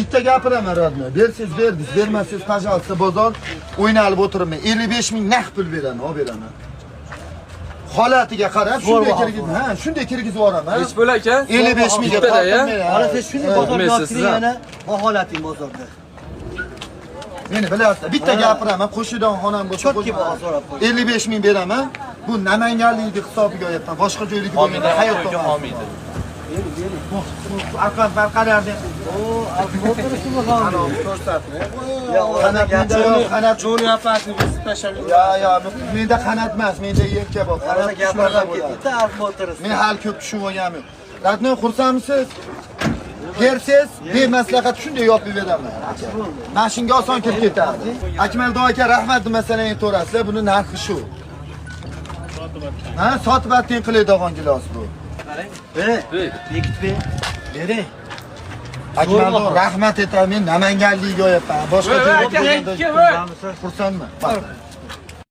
Bitta gapiraman radno. Bersiz berdiz, bermasiz pajolista bozor o'ynalib o'tiribman. 55 ming naqd pul beraman, olib beraman. Holatiga qarab shunday kirgizib, ha, shunday kirgizib yuboraman. Hech bo'l aka. 55 mingga bittada-ya. Mana siz shunday bozorga olib kiring yana, holating bozorda. Meni bilasizlar, bitta gapiraman, qo'shidan xonam bo'lsa, Chotki baho so'rab qo'y. 55 ming beraman. Bu namanganlikni hisobiga oyapman. Boshqa joyligi bo'lmaydi, hayotda olmaydi. Arqon farqalarni. O, o'tirishmi ham? Ko'rsatma. Qanot Joni apasni biz tashab. Ya, menda qanot emas, menda yelka bor. Qanot gapirib ketdi, arqon o'tirasiz. Men hali ko'p tushib olganim yo'q. Radno xursandmisiz? Bersiz, bemaslahat shunday yopib beraman. Mashinga oson kirib ketadi. Akmaldo aka, rahmat masalani to'rasizlar, buni narxi shu. Ha, sotib atting qiladigan gilos bu. Bekitbe. Bering. Akmaldo, rahmat aytaman, Namanganlikka yo'yapman. Boshqa joyga xursandman.